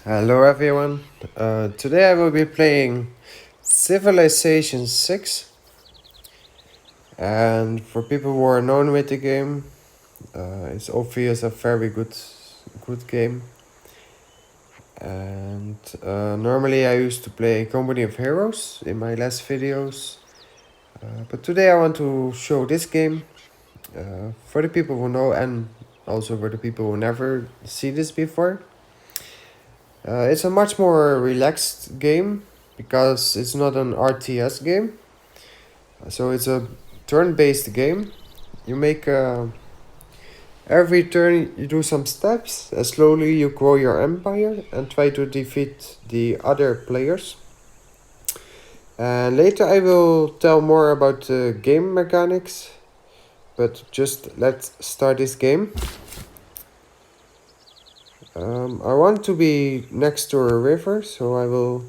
Hello everyone. Today I will be playing Civilization 6, and for people who are known with the game, it's obvious a very good game. And normally I used to play Company of Heroes in my last videos, but today I want to show this game for the people who know and also for the people who never see this before. It's a much more relaxed game because it's not an RTS game. So it's a turn-based game. You make every turn you do some steps. Slowly you grow your empire and try to defeat the other players. And later I will tell more about the game mechanics. But just let's start this game. I want to be next to a river, so I will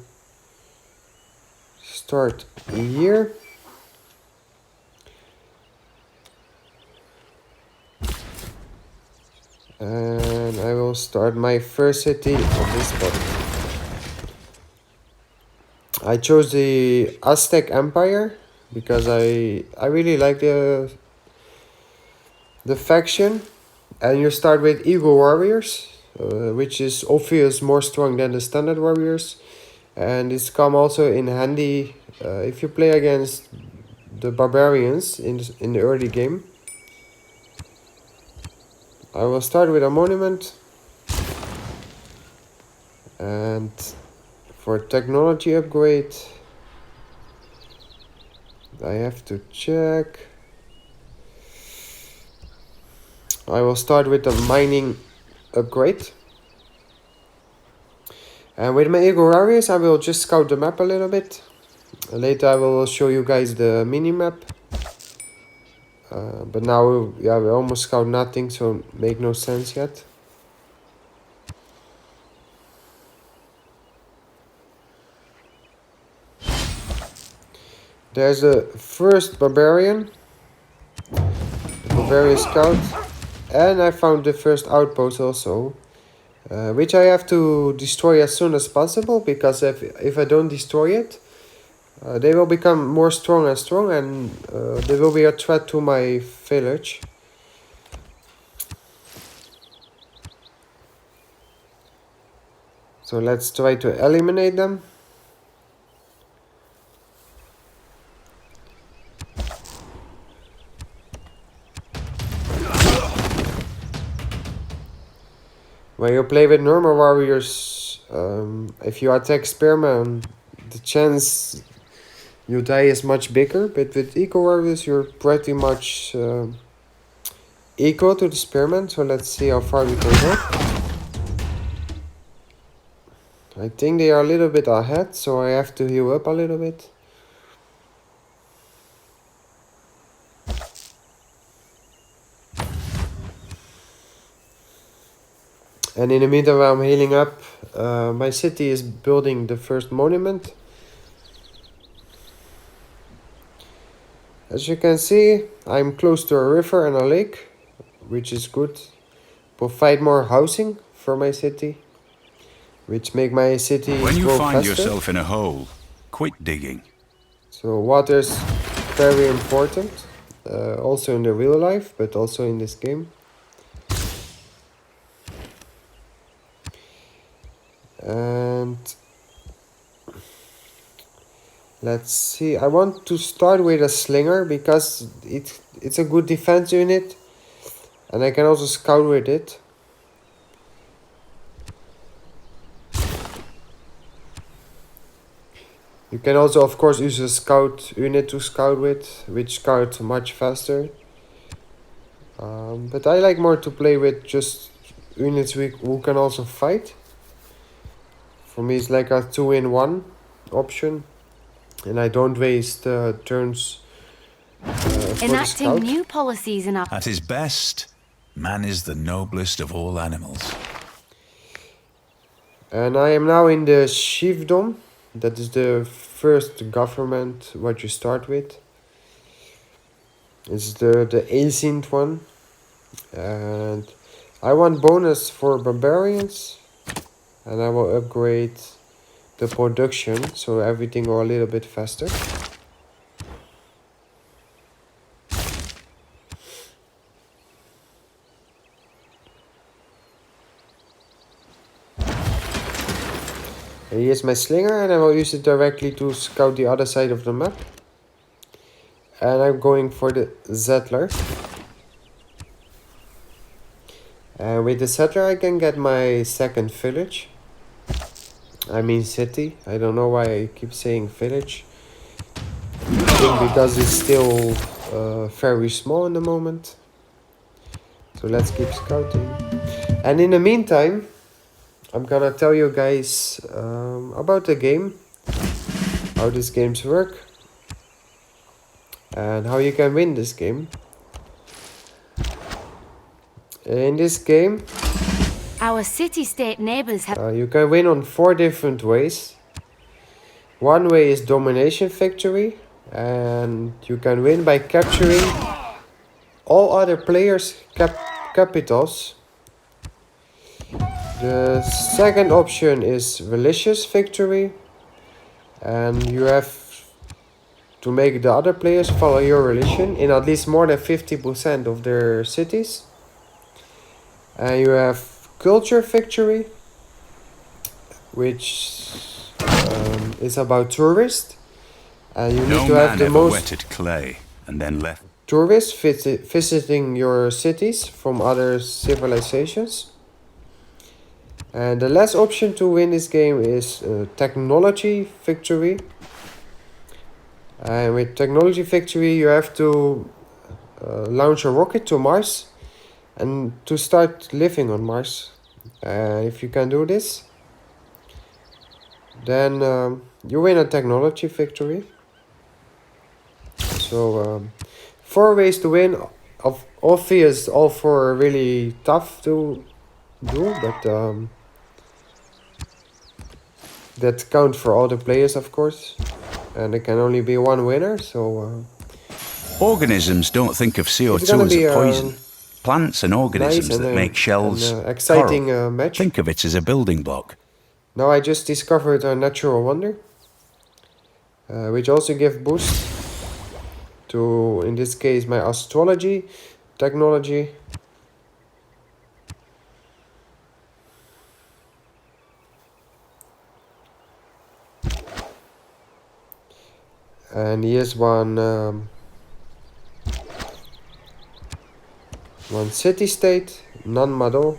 start here. And I will start my first city on this spot. I chose the Aztec Empire because I really like the faction. And you start with Eagle Warriors, which is obvious more strong than the standard warriors. And it's come also in handy if you play against the barbarians in the early game. I will start with a monument. And for technology upgrade, I have to check. I will start with the mining upgrade. And with my Eagle Warriors, I will just scout the map a little bit. Later I will show you guys the mini-map. But now, yeah, we almost scout nothing, so make no sense yet. There's the first barbarian. Barbarian scout. And I found the first outpost also. Which I have to destroy as soon as possible, because if I don't destroy it, they will become more strong and strong, and they will be a threat to my village. So let's try to eliminate them. When you play with normal warriors, if you attack spearmen, the chance you die is much bigger. But with eco warriors, you're pretty much equal to the spearmen. So let's see how far we can go. I think they are a little bit ahead, so I have to heal up a little bit. And in the meantime, I'm healing up. My city is building the first monument. As you can see, I'm close to a river and a lake, which is good. Provide more housing for my city, which make my city When you grow find faster. yourself in a hole, quit digging. So water is very important, also in the real life, but also in this game. And let's see, I want to start with a slinger because it's a good defense unit, and I can also scout with it. You can also, of course, use a scout unit to scout with, which scouts much faster. But I like more to play with just units who can also fight. For me, it's like a 2-in-1 option, and I don't waste turns for the Enacting scout. new policies in our... At his best, man is the noblest of all animals. And I am now in the chiefdom. That is the first government what you start with. It's the ancient one. And I want bonus for barbarians. And I will upgrade the production so everything go a little bit faster. And here's my slinger, and I will use it directly to scout the other side of the map. And I'm going for the settler. And with the settler I can get my second village. I mean city. I don't know why I keep saying village. I think because it's still very small in the moment. So let's keep scouting. And in the meantime, I'm gonna tell you guys about the game. How these games work. And how you can win this game. In this game, Our city-state neighbors have... you can win on 4 different ways. One way is domination victory, and you can win by capturing all other players' capitals. The second option is religious victory, and you have to make the other players follow your religion in at least more than 50% of their cities. And you have culture victory, which is about tourists. And you need to have the most wetted clay and then left. tourists visiting your cities from other civilizations. And the last option to win this game is technology victory. And with technology victory you have to launch a rocket to Mars and to start living on Mars. If you can do this, then you win a technology victory. So 4 ways to win. Obvious, all 4 are really tough to do, but that count for all the players, of course. And there can only be 1 winner, so Organisms don't think of it's CO2 gonna as be a poison. Plants and organisms nice and that make shells, exciting coral, match. think of it as a building block. Now I just discovered a natural wonder, which also give boost to, in this case, my astrology technology. And here's one city-state, non-Mado.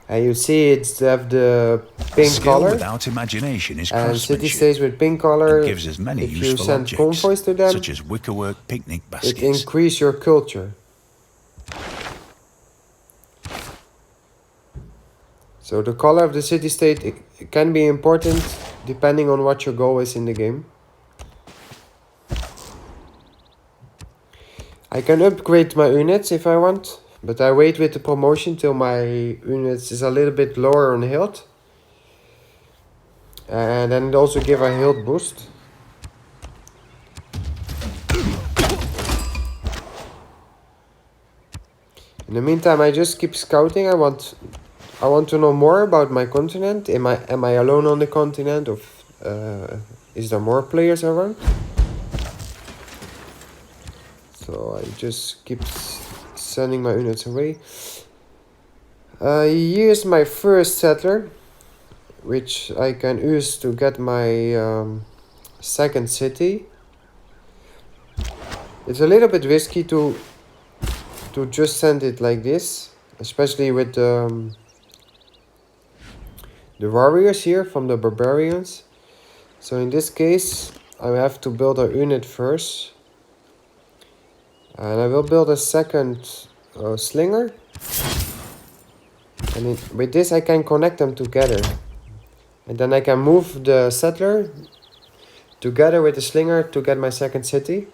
And you see it's have the pink Skill color. without imagination is And craftsmanship. city-states with pink color, It gives us many if you useful send objects, convoys to them, such as wickerwork picnic it baskets. increase your culture. So the color of the city-state it can be important depending on what your goal is in the game. I can upgrade my units if I want, but I wait with the promotion till my units is a little bit lower on health. And then it also give a health boost. In the meantime, I just keep scouting. I want to know more about my continent. Am I alone on the continent, or is there more players around? So I just keep sending my units away. Here's my first settler, which I can use to get my second city. It's a little bit risky to just send it like this, especially with the warriors here from the barbarians. So in this case I have to build a unit first, and I will build a second slinger, and with this I can connect them together, and then I can move the settler together with the slinger to get my second city.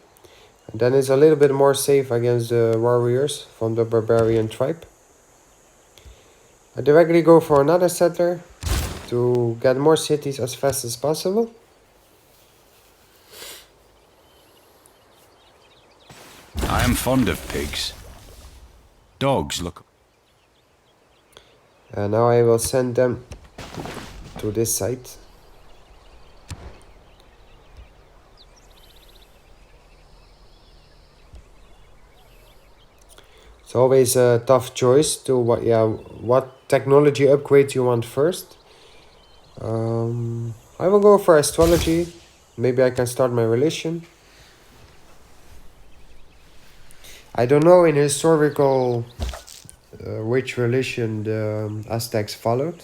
And then it's a little bit more safe against the warriors from the barbarian tribe. I directly go for another settler to get more cities as fast as possible. I am fond of pigs. Dogs look And now I will send them to this site. It's always a tough choice to what technology upgrade you want first. I will go for astrology. Maybe I can start my religion. I don't know in historical which religion the Aztecs followed.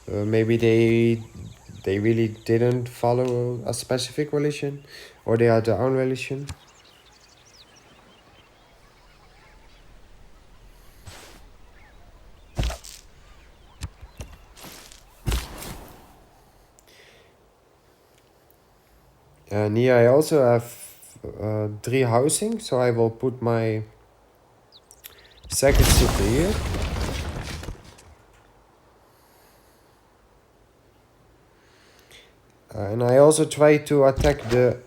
Maybe they really didn't follow a specific religion, or they had their own religion. And here I also have 3 housing, so I will put my second city here. And I also try to attack the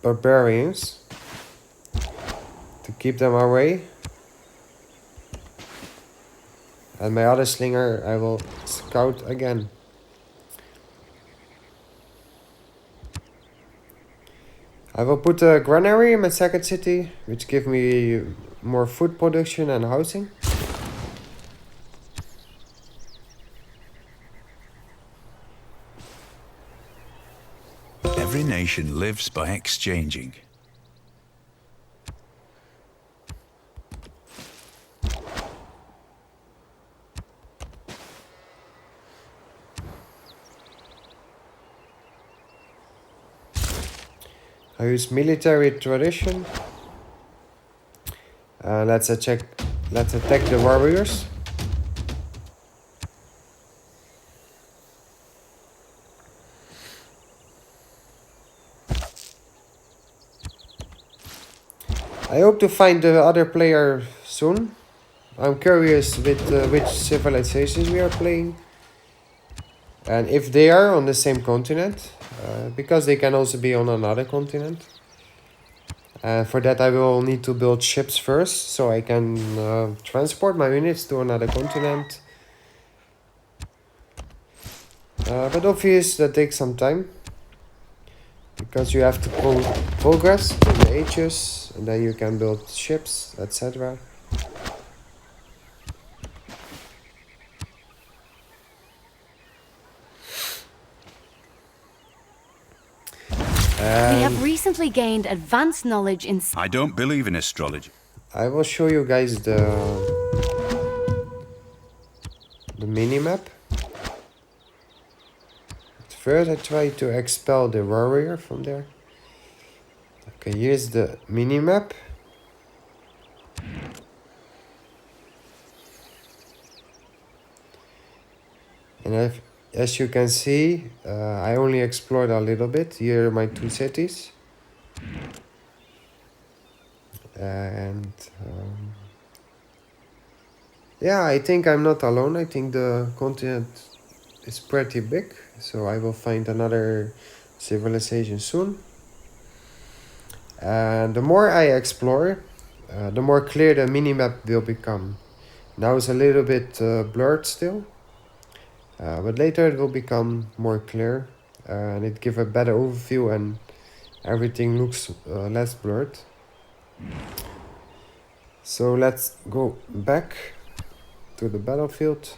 barbarians to keep them away. And my other slinger I will scout again. I will put a granary in my second city, which give me more food production and housing. Every nation lives by exchanging. I use military tradition. Let's attack the warriors. I hope to find the other player soon. I'm curious with which civilizations we are playing. And if they are on the same continent, because they can also be on another continent. For that I will need to build ships first, so I can transport my units to another continent. But obviously that takes some time, because you have to progress in the ages, and then you can build ships, etc. We have recently gained advanced knowledge in... I don't believe in astrology. I will show you guys the minimap. First I try to expel the warrior from there. Okay, here's the minimap. And as you can see, I only explored a little bit. Here are my 2 cities. And yeah, I think I'm not alone. I think the continent is pretty big. So I will find another civilization soon. And the more I explore, the more clear the minimap will become. Now it's a little bit blurred still. But later it will become more clear. And it gives a better overview and everything looks less blurred. So let's go back to the battlefield.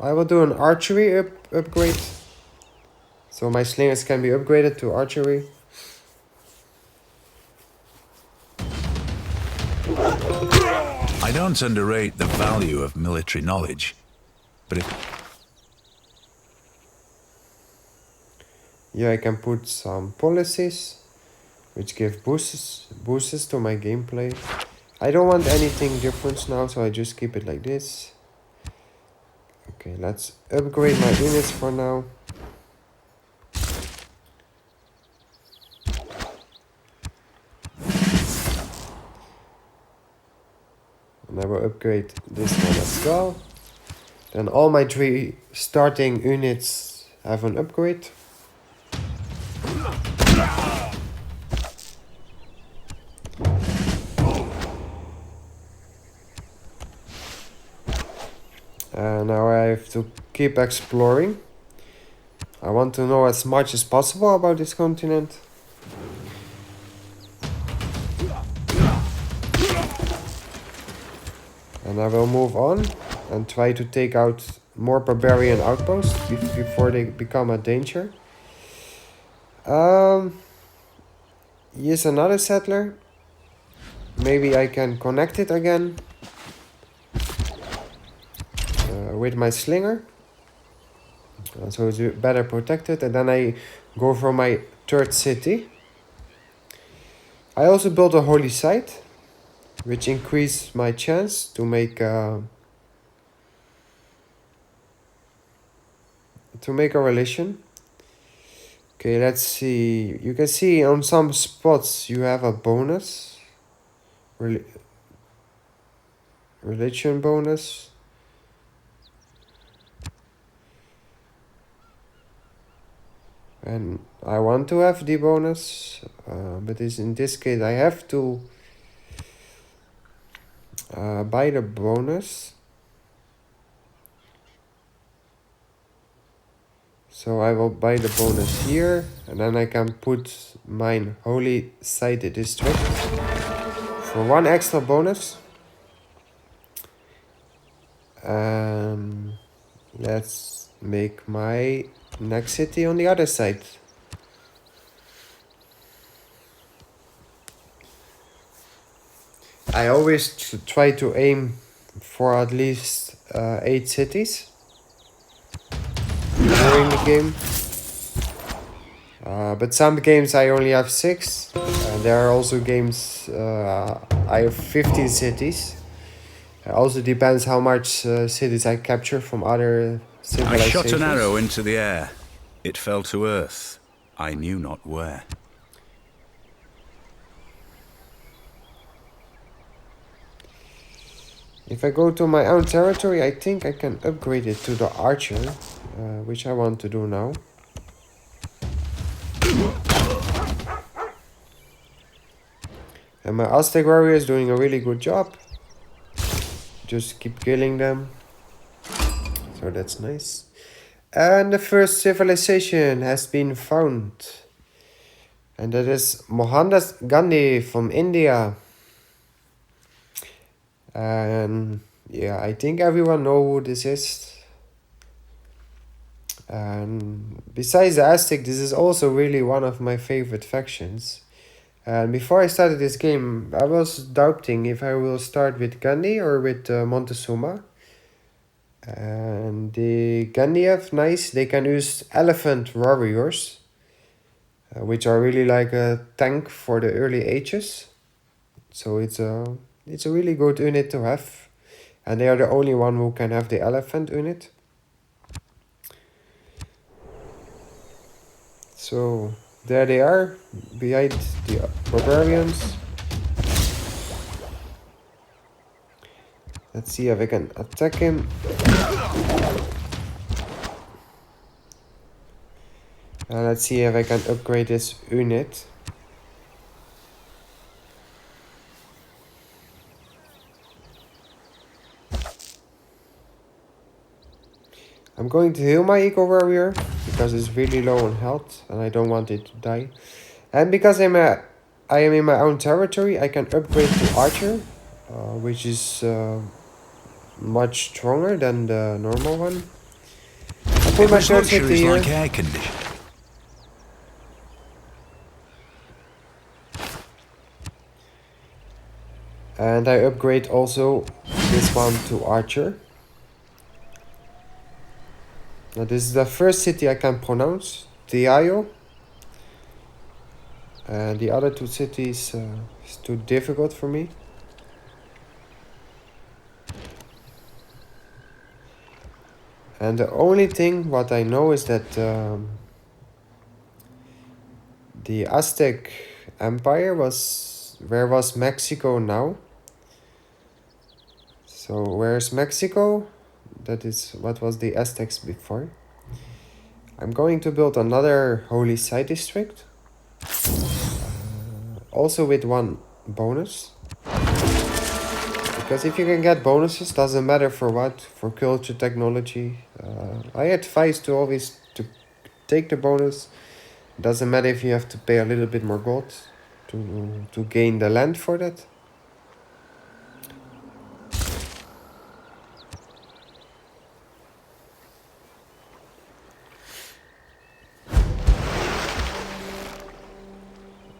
I will do an archery upgrade. So my slingers can be upgraded to archery. I don't underrate the value of military knowledge, but if... Here I can put some policies, which give boosts to my gameplay. I don't want anything different now, so I just keep it like this. Okay, let's upgrade my units for now. And I will upgrade this one as well. Then all my 3 starting units have an upgrade. Now I have to keep exploring. I want to know as much as possible about this continent. And I will move on and try to take out more barbarian outposts before they become a danger. Here's another settler. Maybe I can connect it again with my slinger. So it's better protected. And then I go for my third city. I also built a holy site, which increased my chance to make a relation. Okay, let's see. You can see on some spots you have a bonus. Religion bonus. And I want to have the bonus, but in this case I have to buy the bonus. So I will buy the bonus here, and then I can put mine holy site district for one extra bonus. Let's make my next city on the other side. I always try to aim for at least 8 cities during the game. But some games I only have 6. There are also games I have 15 cities. It also depends how much cities I capture from other civilizations. I shot an arrow into the air. It fell to earth. I knew not where. If I go to my own territory, I think I can upgrade it to the archer, which I want to do now. And my Aztec warrior is doing a really good job. Just keep killing them. So that's nice. And the first civilization has been found. And that is Mohandas Gandhi from India. And yeah, I think everyone knows who this is. And besides the Aztec, this is also really one of my favorite factions. And before I started this game, I was doubting if I will start with Gandhi or with Montezuma. And the Gandhi have nice, they can use elephant warriors, which are really like a tank for the early ages. So it's a really good unit to have. And they are the only one who can have the elephant unit. So there they are, behind the barbarians. Let's see if I can attack him. And let's see if I can upgrade this unit. I'm going to heal my eco warrior because it's really low on health and I don't want it to die. And because I am in my own territory, I can upgrade to archer, which is much stronger than the normal one. I put my third city here. Like air conditioning. And I upgrade also this one to archer. Now this is the first city I can pronounce, Tiayo. And the other 2 cities is too difficult for me. And the only thing what I know is that the Aztec Empire where was Mexico now? So where's Mexico? That is what was the Aztecs before. I'm going to build another holy site district. Also with one bonus. Because if you can get bonuses, doesn't matter for what, for culture, technology. I advise to always to take the bonus. Doesn't matter if you have to pay a little bit more gold to gain the land for that.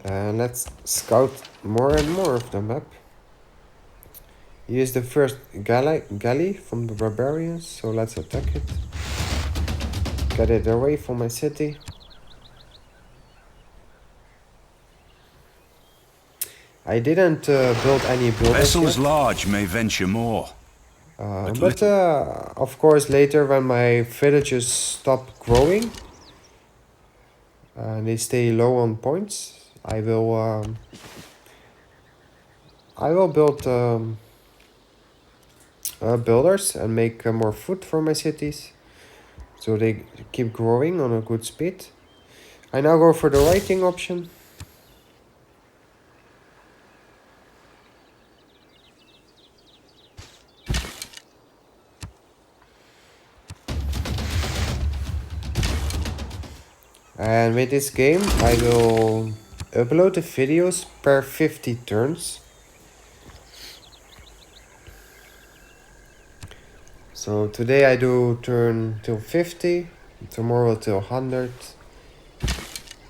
And let's scout more and more of the map. Here's the first galley from the barbarians, so let's attack it. Get it away from my city. I didn't build any buildings Vessels yet. large may venture more. But of course later when my villages stop growing and they stay low on points, I will build builders and make more food for my cities, so they keep growing on a good speed. I now go for the writing option. And with this game, I will upload the videos per 50 turns. So today I do turn till 50, tomorrow till 100,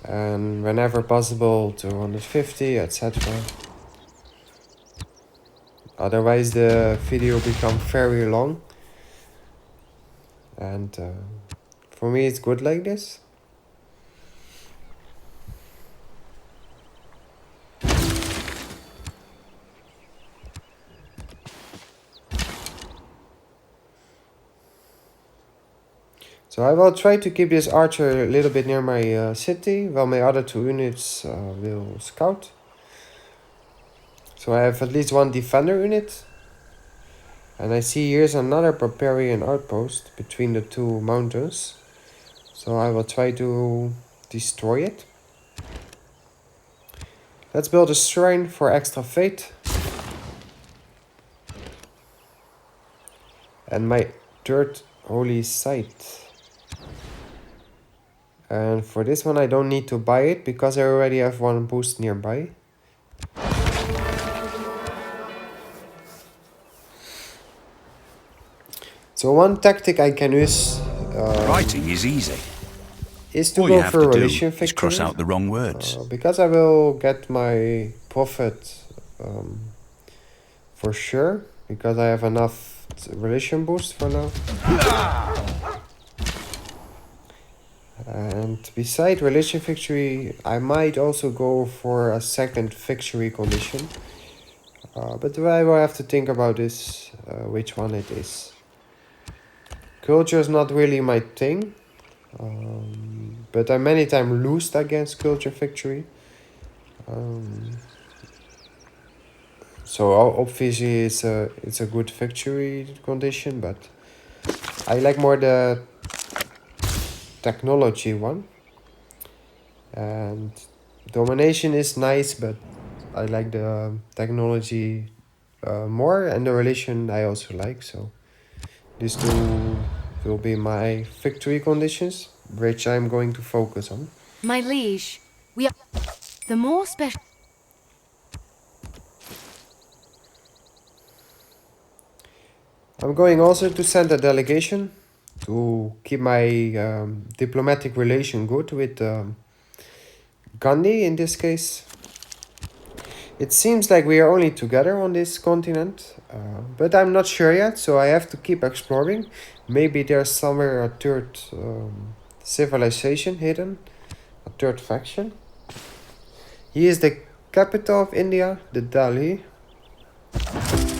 and whenever possible to 150, etc. Otherwise the video become very long. And for me it's good like this. So I will try to keep this archer a little bit near my city, while my other two units will scout. So I have at least one defender unit. And I see here's another barbarian outpost between the two mountains. So I will try to destroy it. Let's build a shrine for extra faith. And my third holy site. And for this one I don't need to buy it because I already have one boost nearby. So one tactic I can use Writing is easy. is to All you go have for to do religion is victory. cross out the wrong words. Because I will get my profit for sure. Because I have enough religion boost for now. And beside religion victory, I might also go for a second victory condition. But I will have to think about this, which one it is. Culture is not really my thing. But I many times lose against culture victory. So obviously it's a good victory condition, but I like more the technology one. And domination is nice, but I like the technology more, and the religion I also like. So these two will be my victory conditions, which I'm going to focus on. My liege, we are the more special. I'm going also to send a delegation to keep my diplomatic relation good with Gandhi in this case. It seems like we are only together on this continent, but I'm not sure yet, so I have to keep exploring. Maybe there's somewhere a third civilization hidden, a third faction. He is the capital of India, the Delhi.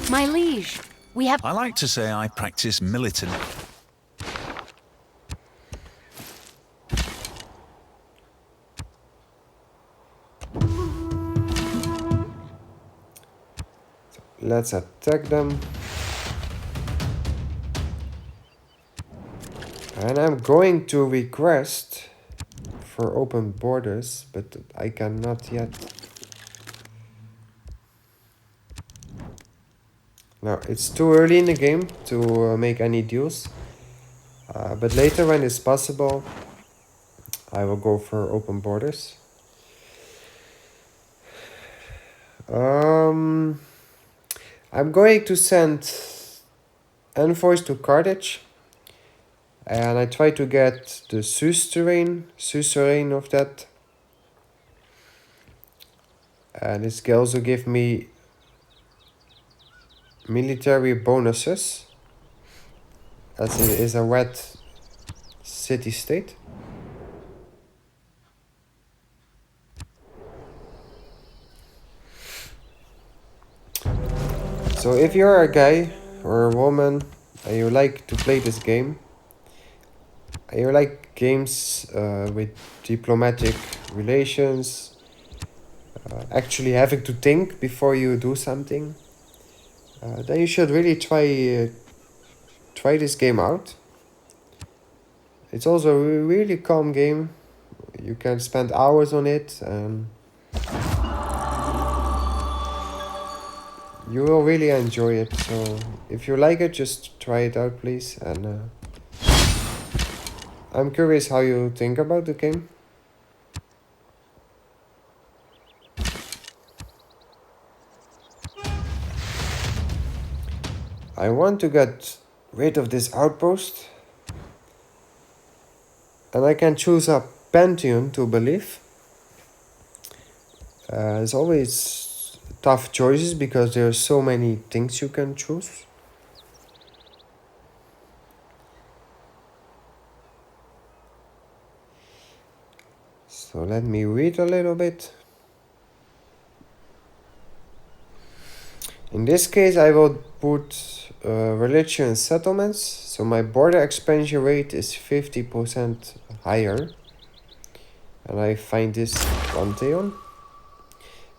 My liege, we have. I like to say I practice militant. Let's attack them. And I'm going to request for open borders, but I cannot yet. Now, it's too early in the game to make any deals. But later when it's possible, I will go for open borders. I'm going to send envoys to Carthage. And I try to get the suzerain of that. And this can also give me military bonuses, as it is a red city-state. So if you're a guy or a woman and you like to play this game, and you like games with diplomatic relations, actually having to think before you do something, then you should really try this game out. It's also a really calm game. You can spend hours on it and you will really enjoy it. So if you like it, just try it out, please. And I'm curious how you think about the game. I want to get rid of this outpost. And I can choose a pantheon to believe. It's always tough choices because there are so many things you can choose. So let me read a little bit. In this case, I will put religion settlements. So my border expansion rate is 50% higher. And I find this pantheon.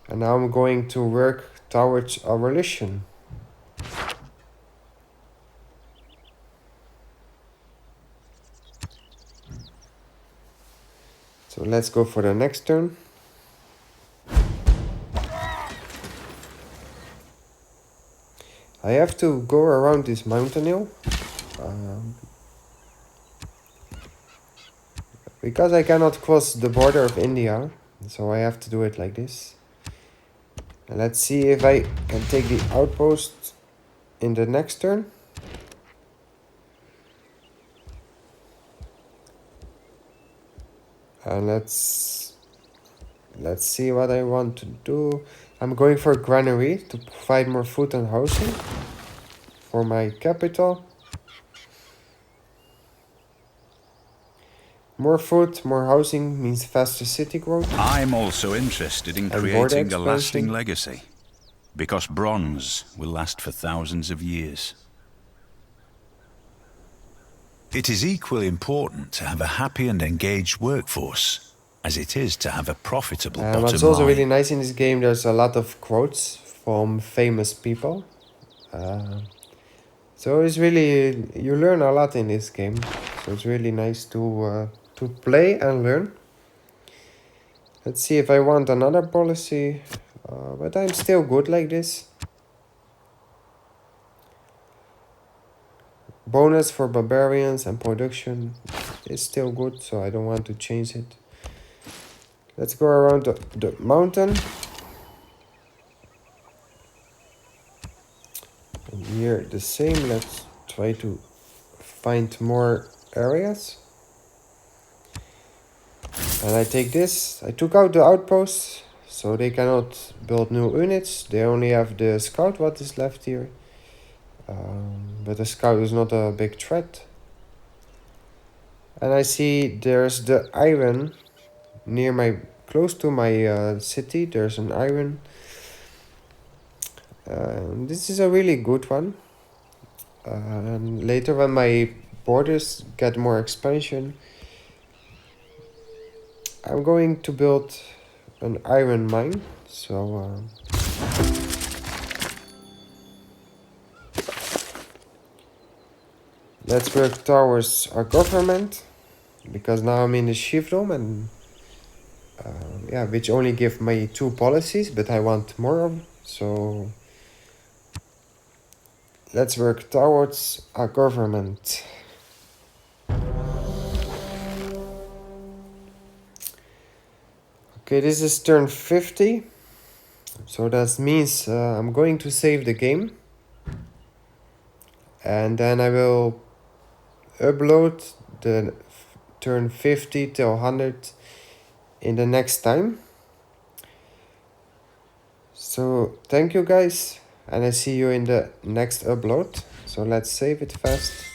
And now I'm going to work towards a religion. So let's go for the next turn. I have to go around this mountain hill. Because I cannot cross the border of India. So I have to do it like this. And let's see if I can take the outpost in the next turn. And let's see what I want to do. I'm going for a granary to provide more food and housing for my capital. More food, more housing means faster city growth. I'm also interested in And border creating a lasting expansion. legacy, because bronze will last for thousands of years. It is equally important to have a happy and engaged workforce as it is to have a profitable And what's bottom also line. really nice in this game, there's a lot of quotes from famous people. So it's really, you learn a lot in this game. So it's really nice to play and learn. Let's see if I want another policy, but I'm still good like this. Bonus for barbarians and production is still good, so I don't want to change it. Let's go around the mountain. And here the same, let's try to find more areas. And I take this, I took out the outposts, so they cannot build new units. They only have the scout, what is left here. But the scout is not a big threat. And I see there's the iron near close to my city. There's an iron. This is a really good one. And later when my borders get more expansion, I'm going to build an iron mine. So let's work towards our government, because now I'm in the chiefdom, and yeah, which only give me 2 policies, but I want more of. So let's work towards a government. Okay, this is turn 50. So that means I'm going to save the game. And then I will upload the turn 50 till 100 in the next time. So thank you guys, and I see you in the next upload. So let's save it fast.